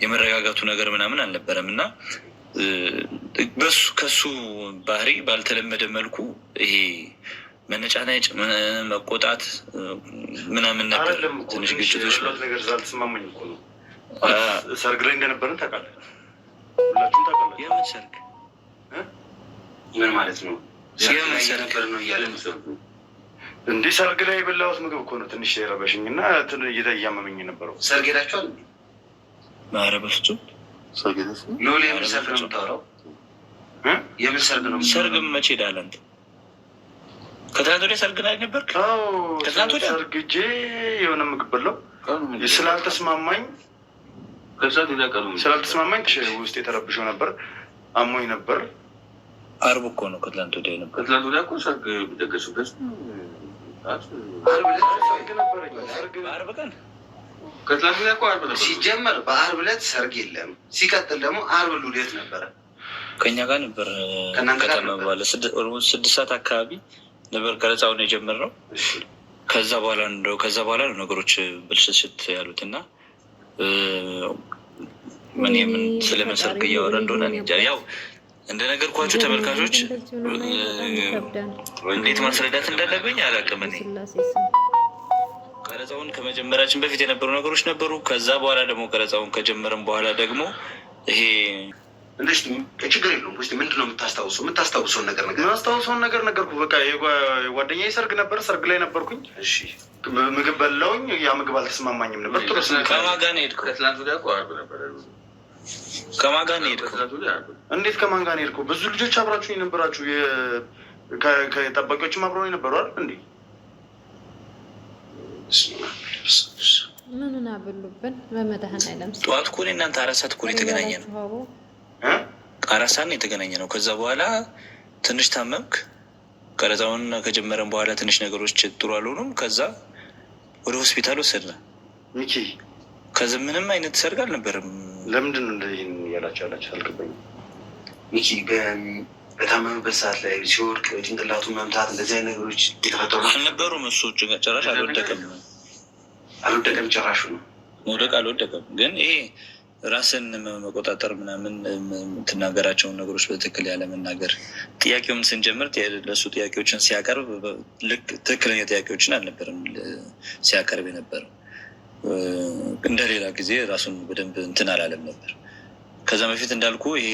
የመረጋጋቱ ነገር ምናምን አልነበረም እና በሱ ከሱ ባህሪ ባልተለመደ መልኩ ይሄ መነጫነጭ መቆጣት ምናምን ነበር። ትንሽ ግጭቶች ነገር ሳልተስማማኝ እኮ ነው። ሰርግ ላይ እንደነበርን ታውቃለህ፣ ሁላችሁም ታውቃላችሁ። የምን ሰርግ? ምን ማለት ነው? የምን ሰርግ ነው እያለ እንዲህ ሰርግ ላይ የበላሁት ምግብ እኮ ነው ትንሽ የረበሽኝ እና እያመመኝ ነበረው። ሰርግ ሄዳችኋል? ኧረ በፍፁም ሎሌ የምን ሰርግ ነው የምታወራው? የምን ሰርግ ነው? ሰርግ መቼ ሄዳለህ አንተ? ከትናንት ወዲያ ሰርግ ላይ ነበርክ? ከትናንት ወዲያ ሰርግ ሂጅ የሆነ ምግብ በላሁ። ስላልተስማማኝ ውስጥ የተረብሸው ነበር፣ አሞኝ ነበር። አርብ እኮ ነው ከትላንት ወዲያ ነበር። ከትላንት ወዲያ እኮ ሰርግ ደገሱበት። አርብ ቀን ከትላንት ወዲያ እኮ አርብ ነበር። ሲጀመር በአርብ ዕለት ሰርግ የለም። ሲቀጥል ደግሞ አርብ ሉሌት ነበረ። ከእኛ ጋር ነበር። ከተማ በኋላ 6 ሰዓት አካባቢ ነበር ቀረጻውን የጀመርነው። ከዛ በኋላ ነው ነገሮች ብልሽት ያሉት እና ምን ስለምን ሰርግ እያወራ እንደሆነ ያው እንደነገርኳችሁ ተመልካቾች እንዴት ማስረዳት እንዳለብኝ አላውቅም። እኔ ቀረጻውን ከመጀመራችን በፊት የነበሩ ነገሮች ነበሩ። ከዛ በኋላ ደግሞ ቀረጻውን ከጀመረን በኋላ ደግሞ ይሄ ችግር የለውም። ስ ምንድነው የምታስታውሰውን ነገር የማስታውሰውን ነገር ነገርኩህ። በቃ የጓደኛዬ ሰርግ ነበር። ሰርግ ላይ ነበርኩኝ። እሺ ምግብ በላውኝ። ያ ምግብ አልተስማማኝም ነበር። ጥሩ ከማን ጋር ነው የሄድከው? ከትላንት ወዲያ እኮ አርብ ነበር። ከማን ጋር ነው የሄድከው? እንዴት ከማን ጋር ነው የሄድከው? ብዙ ልጆች አብራችሁ የነበራችሁ ከጠባቂዎችም አብረው የነበሩ አይደል እንዴ? ምኑን አብሉብን በመድኃኒዓለም። ጠዋት እኮ እናንተ 4 ሰዓት እኮ የተገናኘ ነው። 4 ሰዓት ነው የተገናኘ ነው። ከዛ በኋላ ትንሽ ታመምክ። ቀረጻውን ከጀመረን በኋላ ትንሽ ነገሮች ጥሩ አልሆኑም። ከዛ ወደ ሆስፒታል ወሰድን። ሚኪ ከዚህ ምንም አይነት ሰርግ አልነበረም። ለምንድን ነው እንደዚህ ያላችሁ አልገባኝም። ሚኪ በታመመበት ሰዓት ላይ ሲወድቅ ጭንቅላቱ መምታት እንደዚህ አይነት ነገሮች የተፈጠሩ አልነበሩም። እሱ ጭራሽ አልወደቀም። ጭራሹ ነው መውደቅ አልወደቀም። ግን ይሄ ራስን መቆጣጠር ምናምን የምትናገራቸውን ነገሮች በትክክል ያለመናገር፣ ጥያቄውን ስንጀምር ለእሱ ጥያቄዎችን ሲያቀርብ ልክ ትክክለኛ ጥያቄዎችን አልነበረም ሲያቀርብ የነበረው። እንደሌላ ጊዜ ራሱን በደንብ እንትን አላለም ነበር። ከዛ በፊት እንዳልኩ ይሄ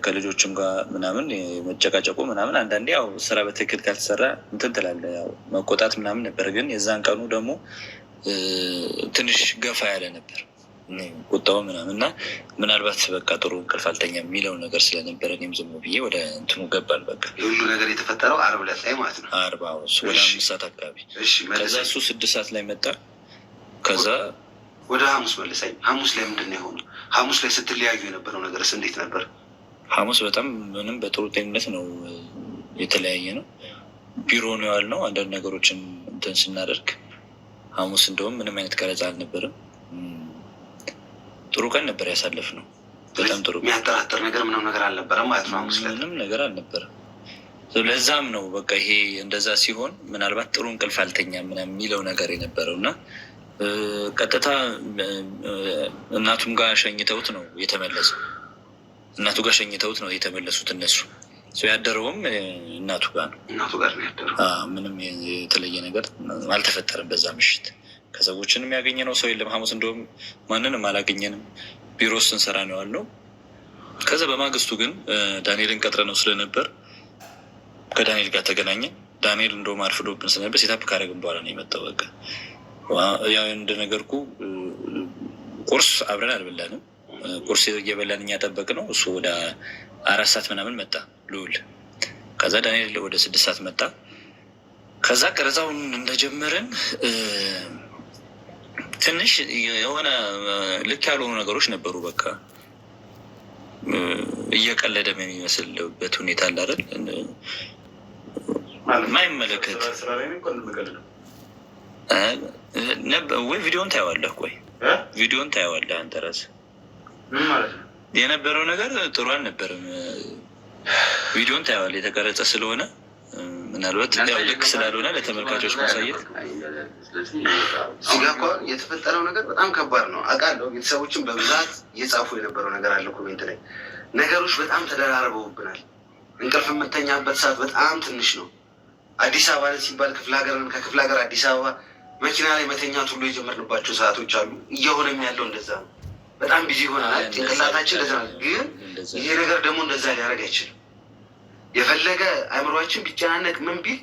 ከልጆችም ጋር ምናምን መጨቃጨቁ ምናምን አንዳንዴ ያው ስራ በትክክል ካልተሰራ እንትን ትላለህ፣ ያው መቆጣት ምናምን ነበር። ግን የዛን ቀኑ ደግሞ ትንሽ ገፋ ያለ ነበር ቁጣው ምናምን እና ምናልባት በቃ ጥሩ እንቅልፍ አልተኛ የሚለው ነገር ስለነበረ እኔም ዝም ብዬ ወደ እንትኑ ገባል። በቃ ሁሉ ነገር የተፈጠረው አርብ ዕለት ላይ ማለት ነው። አርብ ወደ 5 ሰዓት አካባቢ። ከዛ እሱ 6 ሰዓት ላይ መጣ። ከዛ ወደ ሐሙስ መለሰኝ። ሐሙስ ላይ ምንድን ነው የሆነው? ሐሙስ ላይ ስትለያዩ የነበረው ነገርስ እንዴት ነበር? ሐሙስ በጣም ምንም በጥሩ ጤንነት ነው የተለያየ ነው። ቢሮ ነው ያልነው አንዳንድ ነገሮችን እንትን ስናደርግ። ሐሙስ እንደውም ምንም አይነት ቀረጻ አልነበረም። ጥሩ ቀን ነበር ያሳለፍነው። በጣም ጥሩ። የሚያጠራጥር ነገር ምንም ነገር አልነበረም ማለት ነው። ሐሙስ ላይ ምንም ነገር አልነበረም። ለዛም ነው በቃ ይሄ እንደዛ ሲሆን ምናልባት ጥሩ እንቅልፍ አልተኛም ምናምን የሚለው ነገር የነበረው እና ቀጥታ እናቱም ጋር ሸኝተውት ነው የተመለሰው። እናቱ ጋር ሸኝተውት ነው የተመለሱት እነሱ። ያደረውም እናቱ ጋር ነው። እናቱ ጋር ነው ያደረው። ምንም የተለየ ነገር አልተፈጠረም በዛ ምሽት። ከሰዎችንም ያገኘነው ሰው የለም። ሐሙስ እንደውም ማንንም አላገኘንም። ቢሮ ስንሰራ ነው ያለው። ከዛ በማግስቱ ግን ዳንኤልን ቀጥረ ነው ስለነበር ከዳንኤል ጋር ተገናኘን። ዳንኤል እንደውም አርፍዶብን ስለነበር ሴታፕ ካደረግን በኋላ ነው የመጣው። በቃ ያው እንደነገርኩ ቁርስ አብረን አልበላንም። ቁርስ እየበላን እኛ ጠበቅ ነው። እሱ ወደ 4 ሰዓት ምናምን መጣ ልውል። ከዛ ዳንኤል ወደ 6 ሰዓት መጣ። ከዛ ቀረጻውን እንደጀመርን ትንሽ የሆነ ልክ ያልሆኑ ነገሮች ነበሩ። በቃ እየቀለደ የሚመስልበት ሁኔታ አለ አይደል? ማይመለከት ወይ ቪዲዮን ታየዋለህ። ቆይ ቪዲዮን ታየዋለህ አንተ ራስህ። የነበረው ነገር ጥሩ አልነበረም። ቪዲዮን ታየዋለህ የተቀረጸ ስለሆነ ምናልባት ያው ልክ ስላልሆነ ለተመልካቾች ማሳየት እዚህ ጋ እኮ የተፈጠረው ነገር በጣም ከባድ ነው አውቃለሁ። ቤተሰቦችን በብዛት እየጻፉ የነበረው ነገር አለ ኮሜንት ላይ። ነገሮች በጣም ተደራርበውብናል። እንቅልፍ የምተኛበት ሰዓት በጣም ትንሽ ነው። አዲስ አበባ ሲባል ክፍለ ሀገርን ከክፍለ ሀገር አዲስ አበባ መኪና ላይ መተኛት ሁሉ የጀመርንባቸው ሰዓቶች አሉ። እየሆነም ያለው እንደዛ ነው። በጣም ቢዚ ሆነናል። ጭንቅላታችን እንደዛ ነው። ግን ይሄ ነገር ደግሞ እንደዛ ሊያደርግ አይችልም። የፈለገ አእምሯችን ቢጨናነቅ ምን ቢል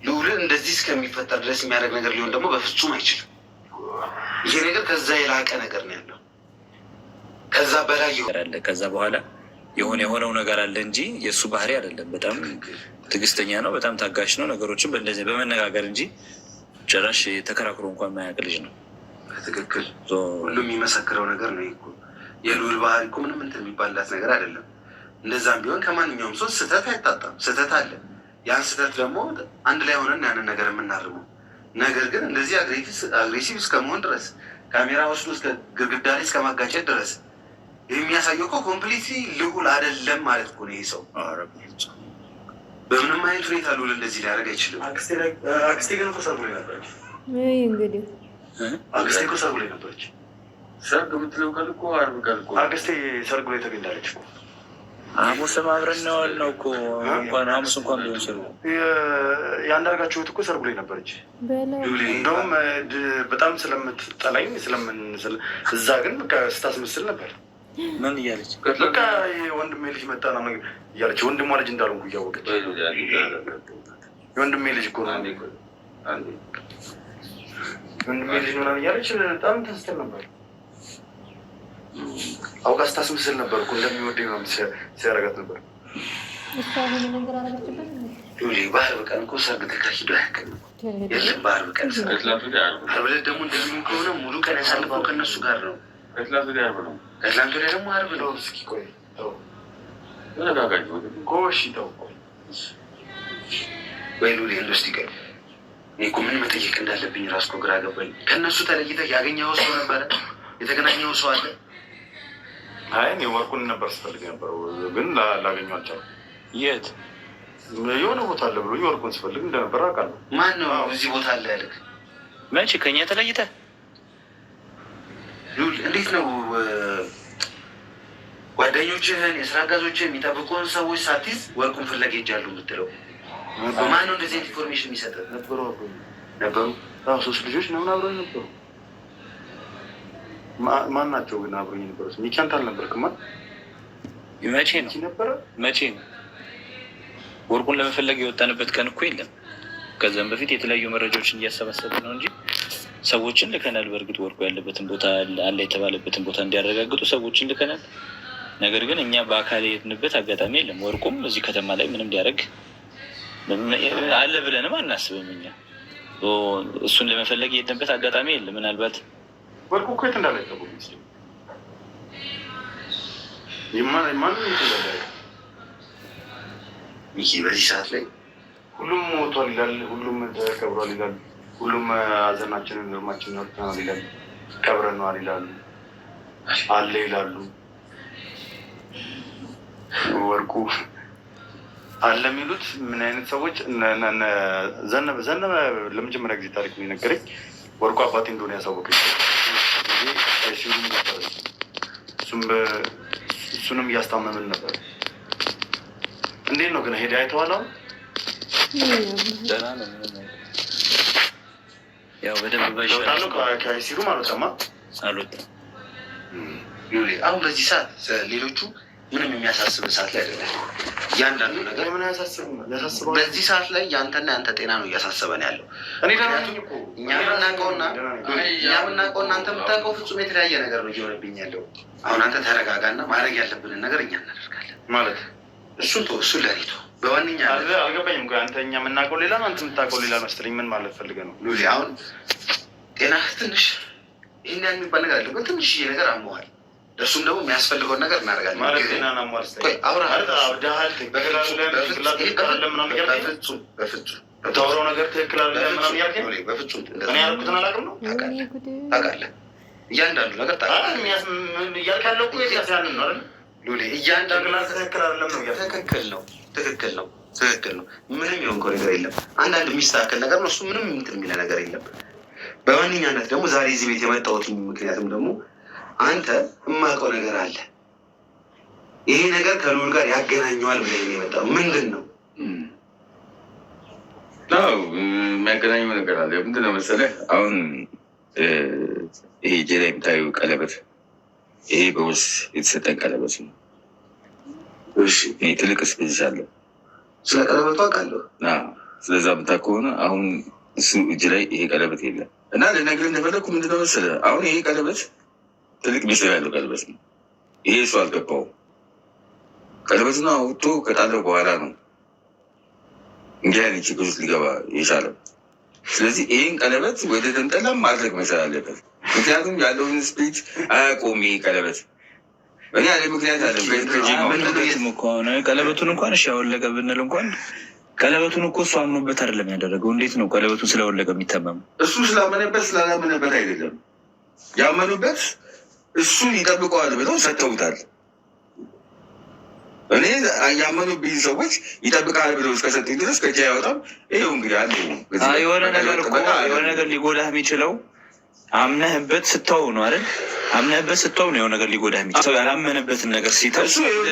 ልውልን እንደዚህ እስከሚፈጠር ድረስ የሚያደርግ ነገር ሊሆን ደግሞ በፍጹም አይችልም። ይሄ ነገር ከዛ የላቀ ነገር ነው ያለው። ከዛ በላይ አለ። ከዛ በኋላ የሆነው ነገር አለ እንጂ የእሱ ባህሪ አይደለም። በጣም ትዕግስተኛ ነው። በጣም ታጋሽ ነው። ነገሮችን በእንደዚህ በመነጋገር እንጂ ጭራሽ ተከራክሮ እንኳን የማያውቅ ልጅ ነው። ትክክል። ሁሉም የሚመሰክረው ነገር ነው። የልዑል ባህሪ እኮ ምንም እንትን የሚባላት ነገር አይደለም። እንደዛም ቢሆን ከማንኛውም ሰው ስህተት አይታጣም። ስህተት አለ። ያን ስህተት ደግሞ አንድ ላይ ሆነን ያንን ነገር የምናርመው። ነገር ግን እንደዚህ አግሬሲቭ እስከመሆን ድረስ ካሜራ ወስዶ እስከ ግድግዳ ላይ እስከ ማጋጨት ድረስ የሚያሳየው እኮ ኮምፕሊትሊ ልዑል አይደለም ማለት እኮ ነው። ይሄ ሰው በምንም አይነት ሁኔታ ልዑል እንደዚህ ሊያደርግ አይችልም። አክስቴ ግን እኮ ሰርጉ ላይ ነበረች። እንግዲህ አክስቴ እኮ ሰርጉ ላይ ነበረች። ሰርግ የምትለው ቀን እኮ ዓርብ ቀን እኮ አክስቴ ሰርጉ ላይ ተገኝታለች እኮ። ሐሙስም አብረን ነው ያልነው እኮ እንኳን ሐሙስ እንኳን ቢሆን ሰርጉ የአንዳርጋቸው እህት እኮ ሰርጉ ላይ ነበረች። እንደውም በጣም ስለምትጠላኝ እዛ ግን በቃ ስታስመስል ነበር። ምን እያለች በቃ የወንድሜ ልጅ መጣ ነው እያለች ወንድሟ ልጅ እንዳልሆንኩ እያወቀች የወንድሜ ልጅ እኮ ነው ወንድሜ ልጅ ምናምን እያለች በጣም ተስተል ነበር። አውቃ ስታስመስል ነበር እኮ እንደሚወደኝ ነው ሲያረጋት ነበር። በዓርብ ቀን እኮ ሰርግ ተካሂዶ አያውቅም። የለም በዓርብ ቀን ሰርግ። ዓርብ ዕለት ደግሞ እንደሚሆን ከሆነ ሙሉ ቀን ያሳልፈው ከእነሱ ጋር ነው። ከትላንት ወዲያ ዓርብ ነው። ከትላንት ወዲያ ደግሞ ዓርብ ነው። እስኪ ቆይ ተረጋጋኝ። ጎሽ ተው ወይ ሉሌ እንደው እስኪ ቆይ እኔ እኮ ምን መጠየቅ እንዳለብኝ እራሱ እኮ ግራ ገባኝ። ከእነሱ ተለይተህ ያገኘኸው ሰው ነበረ? የተገናኘኸው ሰው አለ? አይ እኔ ወርቁን ነበር ስፈልግ ነበረው ግን ላገኘው አልቻልኩም። የት የሆነ ቦታ አለ ብሎ ወርቁን ስፈልግ እንደነበረ አውቃለሁ። ማን ነው እዚህ ቦታ አለ ያለህ? መቼ ከኛ ተለይተህ? ሉል እንዴት ነው ጓደኞችህን የስራ አጋዞችህን የሚጠብቁን ሰዎች ሳትይዝ ወርቁን ፍለጋ ሄጃለሁ የምትለው? ማን ነው እንደዚህ ኢንፎርሜሽን የሚሰጥህ? ነበሩ 3 ልጆች ምናምን አብረውኝ ነበሩ። ማን ናቸው ግን አብሮኝ ነበሩት? ሚኪ አንተ አልነበርክማ? መቼ ነው ነበረ? መቼ ነው? ወርቁን ለመፈለግ የወጣንበት ቀን እኮ የለም። ከዚያም በፊት የተለያዩ መረጃዎችን እያሰባሰብን ነው እንጂ ሰዎችን ልከናል። በእርግጥ ወርቁ ያለበትን ቦታ አለ የተባለበትን ቦታ እንዲያረጋግጡ ሰዎችን ልከናል። ነገር ግን እኛ በአካል የሄድንበት አጋጣሚ የለም። ወርቁም እዚህ ከተማ ላይ ምንም ሊያደርግ አለ ብለንም አናስብም። እኛ እሱን ለመፈለግ የሄድንበት አጋጣሚ የለም። ምናልባት ወርቁ እኮ የት እንዳለ አይታወቅም። ይሄ በዚህ ሰዓት ላይ ሁሉም ሞቷል ይላል፣ ሁሉም ተቀብሯል ይላል፣ ሁሉም ሀዘናችንን ግርማችንን ወጥተናል ይላል፣ ቀብረነዋል ይላሉ፣ አለ ይላሉ። ወርቁ አለ የሚሉት ምን አይነት ሰዎች? ዘነበ ለመጀመሪያ ጊዜ ታሪክ ነው የነገረኝ። ወርቁ አባቴ እንደሆነ ያሳወቀኝ ሲሉም ነበር። እሱንም እያስታመምን ነበር። እንዴት ነው ግን ሄደህ አይተዋል? አሁን ደህና ነው። ያው በደንብ ባይሻለው ከሲሩ አልወጣማ አልወጣም። አሁን በዚህ ሰዓት ሌሎቹ ምንም የሚያሳስብ ሰዓት ላይ አይደለም። እያንዳንዱ ነገር ምን ያሳስባል? በዚህ ሰዓት ላይ ያንተና ያንተ ጤና ነው እያሳሰበን ያለው። እኛ የምናውቀውና አንተ የምታውቀው ፍጹም የተለያየ ነገር ነው እየሆነብኝ ያለው። አሁን አንተ ተረጋጋና ማድረግ ያለብንን ነገር እኛ እናደርጋለን ማለት እሱን ለሪቶ በዋነኛ አልገባኝም። አንተ እኛ የምናውቀው ሌላ ነው፣ አንተ የምታውቀው ሌላ መሰለኝ። ምን ማለት ፈልገህ ነው? ሉሊ አሁን ጤናህ ትንሽ ይህን ያን የሚባል ነገር አለ፣ ግን ትንሽ ነገር አሞሃል። እሱም ደግሞ የሚያስፈልገውን ነገር እናደርጋለን ማለት ጤና ናሟል። በፍጹም ነገር ትክክል በፍጹም እኔ ያልኩትን አላውቅም ነው ታውቃለህ። እያንዳንዱ ነገር እያልክ ያለው ያንን ነው አይደል? ሉሊ እያንዳንዱ ትክክል አይደለም ነው። ትክክል ነው ትክክል ነው። ምንም የሆንከው ነገር የለም። አንዳንድ የሚስተካከል ነገር ነው እሱ። ምንም እንትን የሚለ ነገር የለም። በዋነኛነት ደግሞ ዛሬ እዚህ ቤት የመጣሁት ምክንያቱም ደግሞ አንተ የማውቀው ነገር አለ። ይሄ ነገር ከልዑል ጋር ያገናኘዋል ብለህ የመጣው ምንድን ነው? የሚያገናኘው ነገር አለ። ምንድን ነው መሰለህ? አሁን ይሄ እጄ ላይ የምታየው ቀለበት ይሄ በውርስ የተሰጠን ቀለበት ነው። ትልቅ ስፔስ አለው። ስለ ቀለበቱ አውቃለሁ። ስለዛ ብታ ከሆነ አሁን እሱ እጅ ላይ ይሄ ቀለበት የለም እና ልነግርህ እንደፈለግኩ ምንድን ነው መሰለህ? አሁን ይሄ ቀለበት ትልቅ ሚስጥር ያለው ቀለበት ነው። ይሄ እሱ አልገባውም። ቀለበቱን አውጥቶ ከጣለው በኋላ ነው እንዲህ አይነት ችግር ውስጥ ሊገባ የቻለው። ስለዚህ ይህን ቀለበት ወደ ተንጠላም ማድረግ መቻል አለበት። ምክንያቱም ያለውን ስፒሪት አያውቀውም። ይሄ ቀለበት እኔ ያለ ምክንያት አለ። ከሆነ ቀለበቱን እንኳን እሺ ያወለቀ ብንል እንኳን ቀለበቱን እኮ እሱ አምኖበት አይደለም ያደረገው። እንዴት ነው ቀለበቱን ስለወለቀ የሚተማመን? እሱ ስላመነበት ስላላመነበት አይደለም። ያመኑበት እሱ ይጠብቀዋል ብለው ሰጥተውታል። እኔ ያመኑብኝ ሰዎች ይጠብቃል ብለው እስከሰጡኝ ድረስ ከእጅ አይወጣም። ይኸው እንግዲህ አለ የሆነ ነገር ሊጎዳህ የሚችለው አምነህበት ስተው ነው አይደል? አምነህበት ስተው ነው የሆነ ነገር ሊጎዳህ የሚችለው። ሰው ያላመነበትን ነገር ሲተው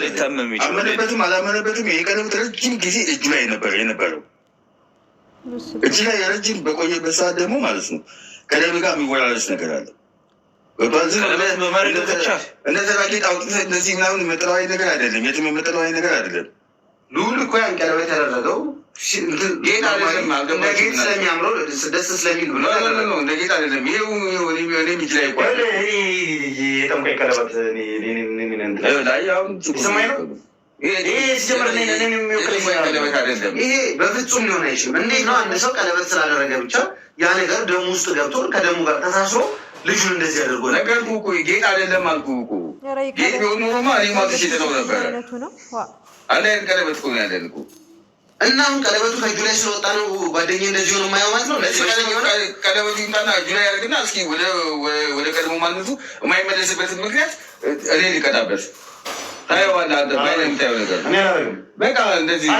ሊታመም ይችላል። አመነበትም አላመነበትም ይሄ ቀለበት ረጅም ጊዜ እጁ ላይ የነበረው እጅ ላይ ረጅም በቆየበት ሰዓት ደግሞ ማለት ነው ከደም ጋር የሚወራረስ ነገር አለ። እነዚህ ጌጥ አውጥተህ እንደዚህ ምናምን መጠለዋዊ ነገር አይደለም። የትም መጠለዋዊ ነገር አይደለም። ልዑል እኮ ያን ቀለበት ያደረገው ጌጥ አይደለም፣ ጌጥ ስለሚያምረው ደስ ስለሚል ብሎ እንደ ጌጥ አይደለም። ይሄው እኔም እጅ ላይ የጠንቋይ ቀለበት ሰማይ ነው። ይሄ በፍጹም ሊሆን አይችልም። እንዴት ነው አንድ ሰው ቀለበት ስላደረገ ብቻ ያ ነገር ደሙ ውስጥ ገብቶ ከደሙ ጋር ተሳስሮ ልጁን እንደዚህ አድርጎ ነገርኩህ እኮ ጌጥ አይደለም አልኩህ እኮ። ጌጥ ቢሆን ኖሮማ እኔ ማውጥቼ ጥለው ነበረ። አንድ አይነት ቀለበት እኮ ነው ያለን እኮ። እና አሁን ቀለበቱ ከእጁ ላይ ስለወጣ ነው ጓደኛዬ እንደዚህ ሆነ የማየው ማለት ነው። ቀለበቱ ይምጣና እጁ ላይ ያደርግና እስኪ ወደ ቀድሞ ማንነቱ የማይመለስበትን ምክንያት እኔ ሊቀጣበት ታየዋለህ። አንተ ባይነ የምታየው ነገር በቃ እንደዚህ